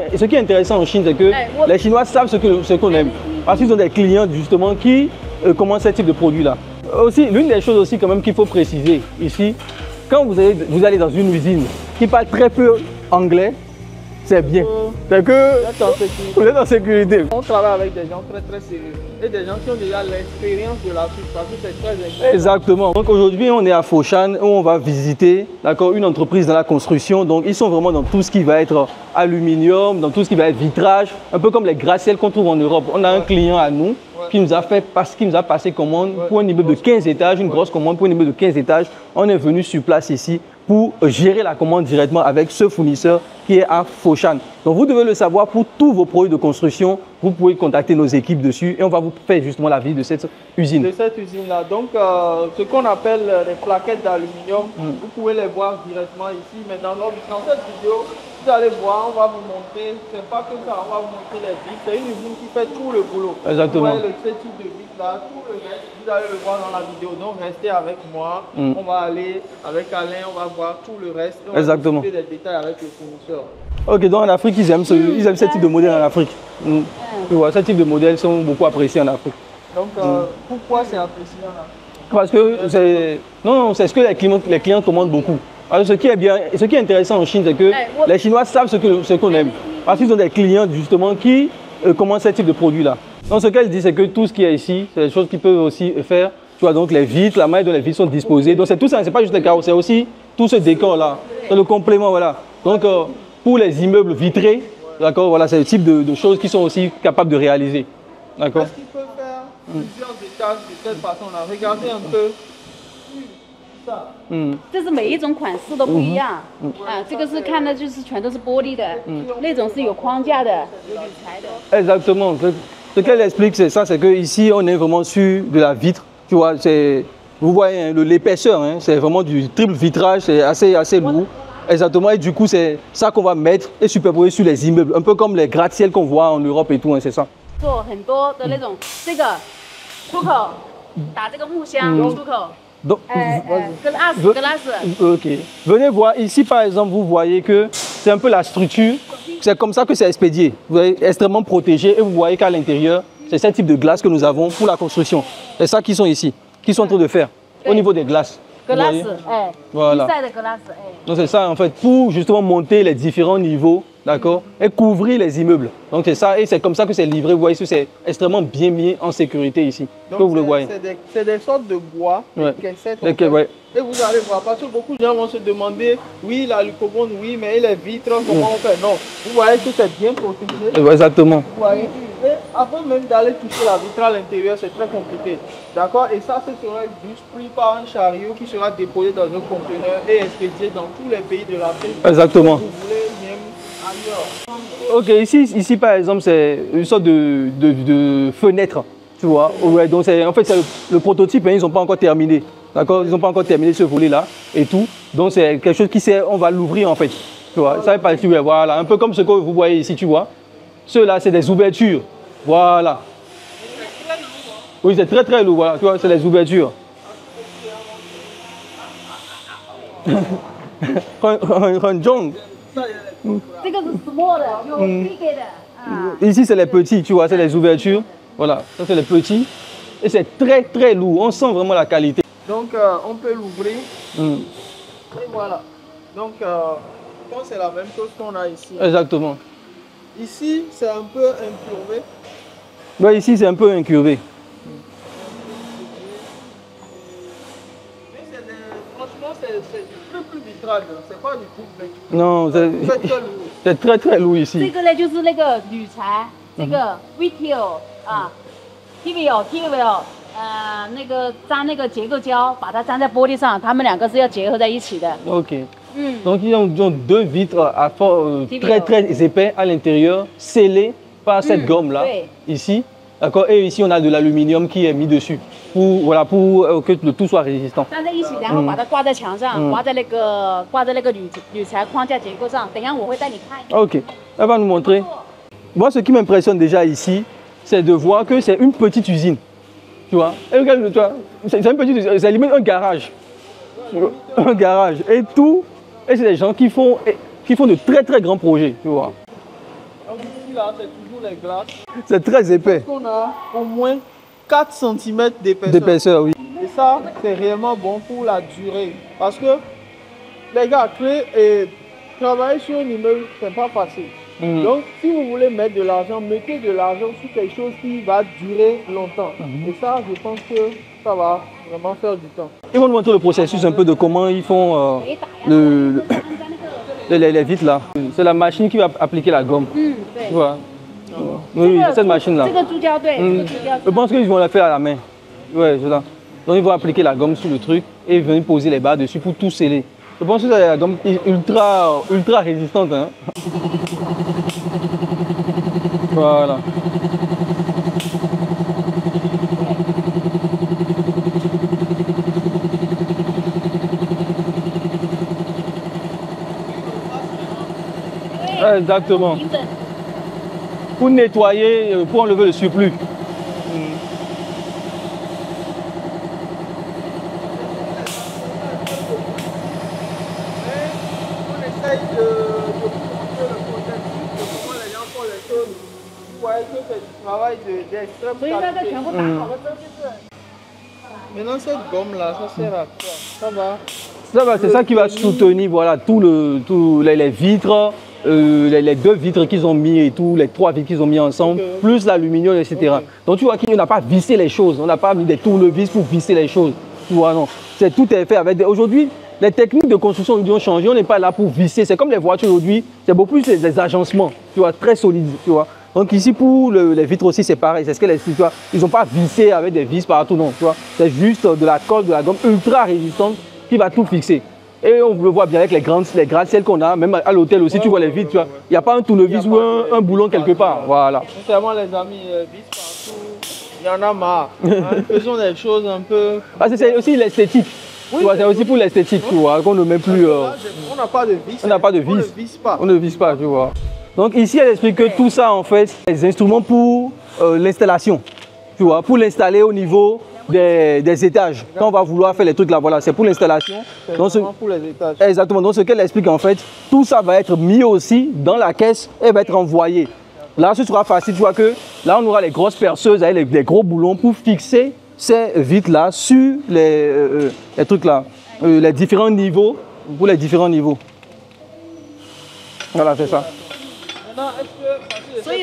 Et ce qui est intéressant en Chine, c'est que les Chinois savent ce qu'on aime. Parce qu'ils ont des clients justement qui commandent ce type de produit-là. Aussi, l'une des choses aussi quand même qu'il faut préciser ici, quand vous allez dans une usine qui parle très peu anglais, c'est bien. C'est que vous êtes en sécurité. On travaille avec des gens très sérieux et des gens qui ont déjà l'expérience de l'Afrique parce que c'est très important. Exactement. Donc aujourd'hui, on est à Foshan où on va visiter une entreprise dans la construction. Donc ils sont vraiment dans tout ce qui va être aluminium, dans tout ce qui va être vitrage, un peu comme les gratte-ciels qu'on trouve en Europe. On a un client à nous qui nous a passé commande pour un immeuble de 15 étages, une grosse commande pour un immeuble de 15 étages. On est venu sur place ici pour gérer la commande directement avec ce fournisseur qui est à Foshan. Donc vous devez le savoir, pour tous vos produits de construction, vous pouvez contacter nos équipes dessus et on va vous faire justement la visite de cette usine. De cette usine-là. Donc ce qu'on appelle les plaquettes d'aluminium, vous pouvez les voir directement ici. Maintenant, dans cette vidéo, vous allez voir, on va vous montrer, c'est pas que ça, on va vous montrer les vis. C'est une usine qui fait tout le boulot. Exactement. Vous voyez ce type de vis là, tout le reste, vous allez le voir dans la vidéo. Donc restez avec moi, on va aller avec Alain, on va voir tout le reste. On va discuter des détails avec le fournisseur. Ok, donc en Afrique, ils aiment ce type de modèle en Afrique. Tu vois, ce type de modèles sont beaucoup appréciés en Afrique. Donc pourquoi c'est apprécié en Afrique? Parce que c'est ce que les clients commandent beaucoup. Alors, ce qui est intéressant en Chine, c'est que les Chinois savent ce qu'on aime. Parce qu'ils ont des clients justement qui commandent ce type de produit-là. Donc ce qu'elle dit, c'est que tout ce qui est ici, c'est des choses qu'ils peuvent aussi faire. Tu vois, donc les vitres, la manière dont les vitres sont disposées. Donc c'est tout ça, c'est pas juste les carreaux, c'est aussi tout ce décor-là. C'est le complément, voilà. Donc pour les immeubles vitrés, d'accord, voilà, c'est le type de choses qu'ils sont aussi capables de réaliser. D'accord. Est-ce qu'ils peuvent faire plusieurs étages de cette façon-là? Regardez un peu. 这是每一种款式都不一样这个是看的就是全都是玻璃的那种是有框架的有铝材的 Exactement. Ce qu'elle explique, c'est ça, c'est qu'ici, on est vraiment sur de la vitre. Tu vois, vous voyez hein, l'épaisseur, hein, c'est vraiment du triple vitrage, c'est assez lourd. Exactement, et du coup, c'est ça qu'on va mettre et superposer sur les immeubles, un peu comme les gratte-ciels qu'on voit en Europe et tout, hein, c'est ça. 做很多的那种这个出口打这个木箱出口 Donc, glace. Ok. Venez voir, ici par exemple, vous voyez que c'est un peu la structure, c'est comme ça que c'est expédié. Vous voyez, extrêmement protégé et vous voyez qu'à l'intérieur, c'est ce type de glace que nous avons pour la construction. C'est ça qu'ils sont ici, qu'ils sont en train de faire au niveau des glaces. Glace, voilà. Donc c'est ça en fait, pour justement monter les différents niveaux, d'accord, et couvrir les immeubles. Donc c'est ça, et c'est comme ça que c'est livré. Vous voyez, c'est extrêmement bien mis en sécurité ici. Donc que vous le voyez. C'est des sortes de bois, des caissettes. Et vous allez voir, parce que beaucoup de gens vont se demander, oui, la lucobonde, oui, mais les vitres, comment on fait? Non, vous voyez que c'est bien protégé. Exactement. Vous voyez, et avant même d'aller toucher la vitre à l'intérieur, c'est très compliqué. D'accord? Et ça, ce sera juste pris par un chariot qui sera déposé dans un conteneur et expédié dans tous les pays de l'Afrique. Exactement. Vous voulez même ailleurs. Ok, ici par exemple, c'est une sorte de fenêtre, tu vois. Ouais, donc en fait, c'est le prototype, hein, ils n'ont pas encore terminé. D'accord? Ils n'ont pas encore terminé ce volet-là et tout. Donc c'est quelque chose on va l'ouvrir en fait. Tu vois, ça va partir, voilà, un peu comme ce que vous voyez ici, tu vois. Ceux-là, c'est des ouvertures. Voilà. Oui, c'est très lourd, voilà, tu vois, c'est les ouvertures. Ici, c'est les petits, tu vois, c'est les ouvertures. Voilà, ça c'est les petits. Et c'est très lourd, on sent vraiment la qualité. Donc, on peut l'ouvrir. Et voilà. Donc, je pense que c'est la même chose qu'on a ici. Exactement. Ici, c'est un peu incurvé. Ouais, ici, c'est un peu incurvé. Mais franchement, c'est du plus vitrage. C'est pas du tout blanc. Non, c'est très lourd ici. 这个呢就是那个铝材，这个 VTO 那个粘那个结构胶，把它粘在玻璃上，它们两个是要结合在一起的。Ok. Donc ils ont deux vitres très épais à l'intérieur, scellées par cette gomme-là, ici. D'accord. Et ici on a de l'aluminium qui est mis dessus pour que le tout soit résistant. 粘在一起，然后把它挂在墙上，挂在那个铝材框架结构上。等一下我会带你看。Ok. Elle va nous montrer. Moi, ce qui m'impressionne déjà ici, c'est de voir que c'est une petite usine. Tu vois, et regarde, tu vois, c'est limite un garage. Un garage. Et tout, et c'est des gens qui font de très grands projets, tu vois. ici, là, c'est toujours les glaces. C'est très épais. On a au moins 4 cm d'épaisseur. D'épaisseur, oui. Et ça, c'est réellement bon pour la durée. Parce que, les gars, créer et travailler sur un immeuble, c'est pas facile. Donc, si vous voulez mettre de l'argent, mettez de l'argent sur quelque chose qui va durer longtemps. Et ça, je pense que ça va vraiment faire du temps. Ils vont nous montrer le processus un peu de comment ils font les vitres là. C'est la machine qui va appliquer la gomme. Tu vois. Oui, c'est cette machine-là. Je pense qu'ils vont la faire à la main. Ouais, c'est ça. Donc ils vont appliquer la gomme sur le truc et venir poser les barres dessus pour tout sceller. Je pense que c'est la gomme ultra résistante. Hein. Voilà. Exactement. Pour nettoyer, pour enlever le surplus. Maintenant, cette gomme-là, ça sert à quoi? Ça va? C'est ça qui va soutenir voilà, les vitres, les 2 vitres qu'ils ont mis et tout, les 3 vitres qu'ils ont mis ensemble, plus l'aluminium, etc. Donc tu vois qu'on n'a pas vissé les choses, on n'a pas mis des tournevis pour visser les choses. Tu vois, non. Tout est fait avec des... Aujourd'hui, les techniques de construction ont changé, on n'est pas là pour visser. C'est comme les voitures aujourd'hui, c'est beaucoup plus des agencements, tu vois, très solides, tu vois. Donc ici, pour les vitres aussi, c'est pareil. C'est ce que ils n'ont pas vissé avec des vis partout, non, tu vois. C'est juste de la colle, de la gomme ultra résistante qui va tout fixer. Et on le voit bien avec les gratte-ciel qu'on a, même à l'hôtel aussi, tu vois les vitres, tu vois. Il n'y a pas un tournevis ou un boulon quelque part, voilà. Sincèrement, les amis, vis partout, il y en a marre. Faisons des choses un peu... Ah, c'est aussi l'esthétique. Oui, c'est aussi pour l'esthétique, tu vois, qu'on ne met plus... On n'a pas de vis. On n'a pas de vis. On ne vise pas. On ne vise pas, tu vois. Donc ici, elle explique que tout ça, en fait, c'est des instruments pour l'installation. Tu vois, pour l'installer au niveau des étages. Quand on va vouloir faire les trucs là, voilà, c'est pour l'installation. C'est pour les étages. Exactement. Donc ce qu'elle explique, en fait, tout ça va être mis aussi dans la caisse et va être envoyé. Là, ce sera facile, tu vois que là, on aura les grosses perceuses avec les gros boulons pour fixer ces vitres-là sur les trucs là, les différents niveaux, pour les différents niveaux. Voilà, c'est ça. Maintenant, est-ce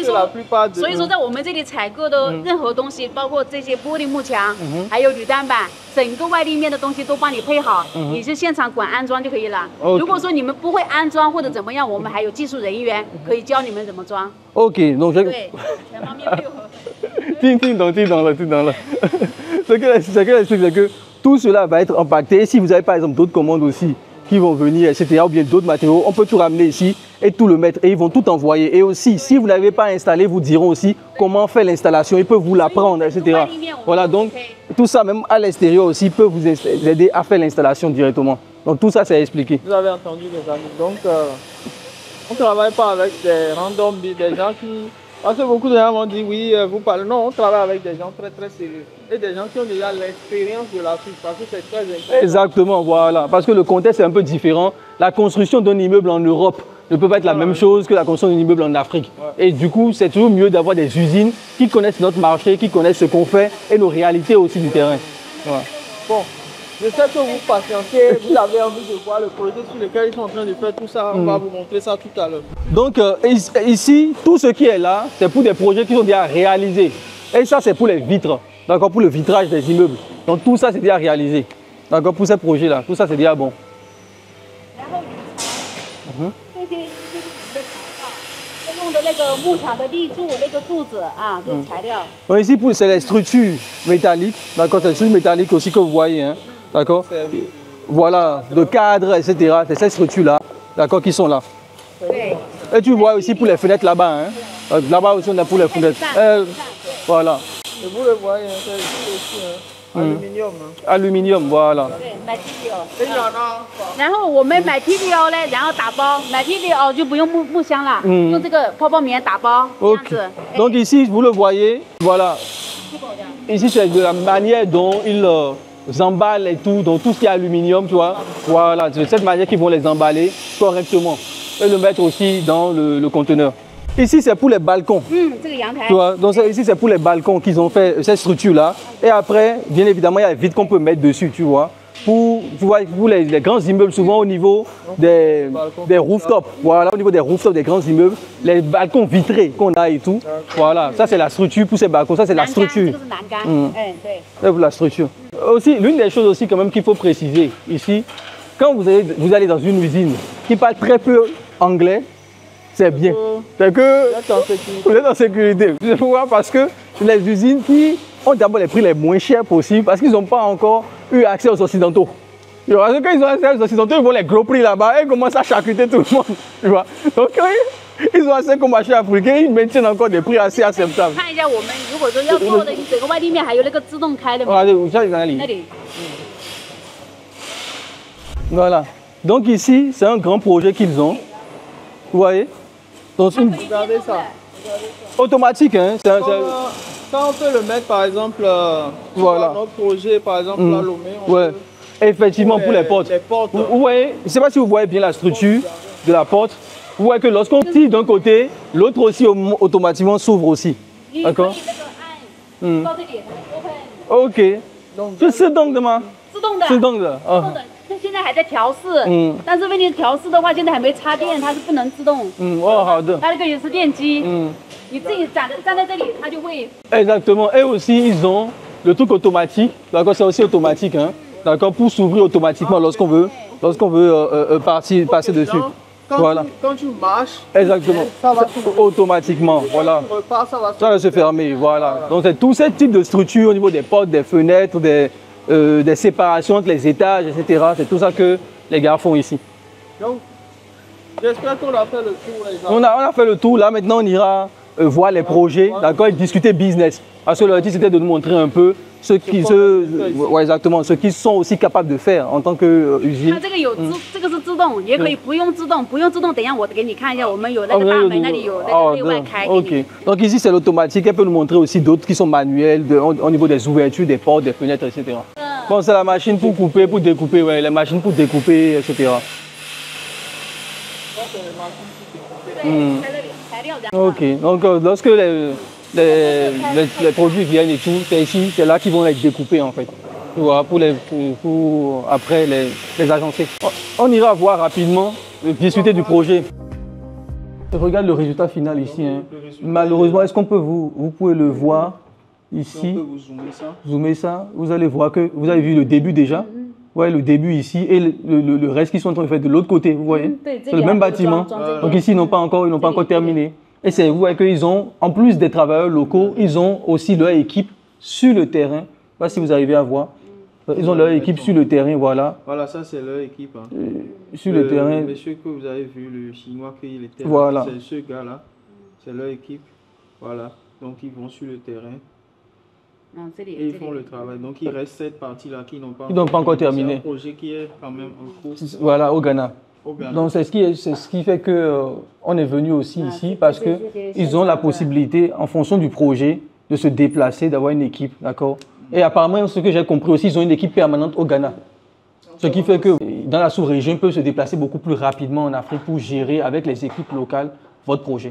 que la plupart de...所以说，在我们这里采购的任何东西，包括这些玻璃幕墙，还有铝单板，整个外立面的东西都帮你配好，你是现场管安装就可以了。如果说你们不会安装或者怎么样，我们还有技术人员可以教你们怎么装。OK， donc je... 对，全方面配合。听懂了。Ce qu'elle explique, c'est que tout cela va être impacté. Si vous avez par exemple d'autres commandes aussi qui vont venir, etc., ou bien d'autres matériaux, on peut tout ramener ici et tout le mettre et ils vont tout envoyer. Et aussi, si vous ne l'avez pas installé, vous diront aussi comment faire l'installation, ils peuvent vous l'apprendre, etc. Voilà, donc tout ça, même à l'extérieur aussi, peut vous aider à faire l'installation directement. Donc tout ça, c'est expliqué. Vous avez entendu, les amis. Donc, on ne travaille pas avec des random, des gens qui... Parce que beaucoup de gens vont dire, oui, vous parlez. Non, on travaille avec des gens très, très sérieux. Et des gens qui ont déjà l'expérience de l'Afrique, parce que c'est très important. Exactement, voilà. Parce que le contexte est un peu différent. La construction d'un immeuble en Europe ne peut pas être la même chose que la construction d'un immeuble en Afrique. Ouais. Et du coup, c'est toujours mieux d'avoir des usines qui connaissent notre marché, qui connaissent ce qu'on fait et nos réalités aussi du terrain. Voilà. Bon, je sais que vous patientez, vous avez envie de voir le projet sur lequel ils sont en train de faire tout ça. On va vous montrer ça tout à l'heure. Donc ici, tout ce qui est là, c'est pour des projets qui sont déjà réalisés. Et ça, c'est pour les vitres, d'accord, pour le vitrage des immeubles. Donc tout ça, c'est déjà réalisé. D'accord, pour ces projets-là, tout ça, c'est déjà bon. Donc ici, c'est les structures métalliques, d'accord, c'est les structures métalliques aussi que vous voyez, hein, d'accord. Voilà, le cadre, etc. C'est ces structures-là, d'accord, qui sont là. Et tu vois aussi pour les fenêtres là-bas, hein. Là-bas aussi, on a pour les fenêtres. Voilà. Et vous le voyez, c'est aussi, aluminium. Aluminium, voilà. 然后我们material 呢，然后打包 material 就不用木箱了，用这个泡泡棉打包，这样子。Donc ici, vous le voyez, voilà. Ici, c'est de la manière dont ils emballent et tout, donc tout ce qui est aluminium, tu vois. Voilà, c'est de cette manière qu'ils vont les emballer correctement et le mettre aussi dans le conteneur. Ici, c'est pour les balcons. Tu vois, donc ici, c'est pour les balcons qu'ils ont fait cette structure-là. Et après, bien évidemment, il y a les vitres qu'on peut mettre dessus, tu vois. Pour les grands immeubles, souvent au niveau des rooftops. Voilà, au niveau des rooftops des grands immeubles, les balcons vitrés qu'on a et tout. Voilà, ça c'est la structure pour ces balcons. Ça c'est la structure. C'est pour la structure. Aussi, l'une des choses aussi quand même qu'il faut préciser ici, quand vous allez dans une usine qui parle très peu anglais, c'est bien. C'est que vous êtes en sécurité. Pourquoi? Parce que les usines qui ont d'abord les prix les moins chers possibles, parce qu'ils n'ont pas encore eu accès aux Occidentaux. Tu vois, quand ils ont accès aux Occidentaux, ils vont les gros prix là-bas et ils commencent à charcuter tout le monde. Tu vois. Donc, ils ont accès au marché africain, ils maintiennent encore des prix assez acceptables. Voilà. Donc ici, c'est un grand projet qu'ils ont. Vous voyez? Donc, Regardez ça. Automatique, hein? Ça, on peut le mettre, par exemple, voilà. Notre projet, par exemple, à Lomé. Ouais. Effectivement, pour les portes. Vous voyez, je ne sais pas si vous voyez bien la structure de la porte. Vous voyez que lorsqu'on tire d'un côté, l'autre aussi automatiquement s'ouvre aussi. D'accord? OK. 就自动的吗？自动的。自动的。哦。它现在还在调试。但是问题调试的话，现在还没插电，它是不能自动。哦，好的。它那个也是电机。你自己站在这里，它就会。Exactement. Et aussi, ils ont le truc automatique. D'accord, c'est aussi automatique, hein. D'accord, pour s'ouvrir automatiquement lorsqu'on veut passer dessus. Voilà. Quand tu marches, exactement. Ça va automatiquement. Voilà. Ça va se fermer. Voilà. Donc c'est tous ces types de structures au niveau des portes, des fenêtres, des séparations entre les étages, etc. C'est tout ça que les gars font ici. Donc, j'espère qu'on a fait le tour. Les gars. On a fait le tour. Là maintenant on ira voir les projets, d'accord, et discuter business. Parce que l'objectif c'était de nous montrer un peu ce qu'ils sont aussi capables de faire en tant qu'usine. 它这个这个是自动，也可以不用自动，不用自动。等一下我给你看一下，我们有那个大门那里有那个对外开。OK. Donc ici c'est l'automatique. Elle peut nous montrer aussi d'autres qui sont manuels au niveau des ouvertures, des portes, des fenêtres, etc. Bon, c'est la machine pour couper, pour découper, ouais, les machines pour découper, etc. OK. Donc lorsque les produits viennent et tout, c'est ici, c'est là qu'ils vont être découpés en fait. Tu vois, pour après les agencer. On ira voir rapidement, discuter du projet. Regarde le résultat final ici. Hein. Malheureusement, est-ce qu'on peut vous pouvez le voir ici. On peut vous zoomer ça. Zoomer ça. Vous allez voir que vous avez vu le début déjà. Ouais, le début ici et le reste qui sont en train de faire de l'autre côté, vous voyez. C'est le même bâtiment. Donc ici, ils n'ont pas encore terminé. Et c'est vous voyez qu'ils ont, en plus des travailleurs locaux, ils ont aussi leur équipe sur le terrain. Je ne sais pas si vous arrivez à voir. Ils ont leur équipe sur le terrain, voilà. Voilà, ça c'est leur équipe. Hein. Sur le terrain. Le monsieur que vous avez vu, le chinois qui était là, voilà. C'est ce gars-là. C'est leur équipe. Voilà. Donc ils vont sur le terrain. Et ils font le travail. Donc il reste cette partie-là qui n'ont pas encore terminé. C'est un projet qui est quand même en cours. Voilà, au Ghana. Donc c'est ce qui fait que on est venu aussi ici parce que ils ont la possibilité, en fonction du projet, de se déplacer, d'avoir une équipe, d'accord. Et apparemment, ce que j'ai compris aussi, ils ont une équipe permanente au Ghana. Ce qui fait que dans la sous-région, ils peuvent se déplacer beaucoup plus rapidement en Afrique pour gérer avec les équipes locales votre projet.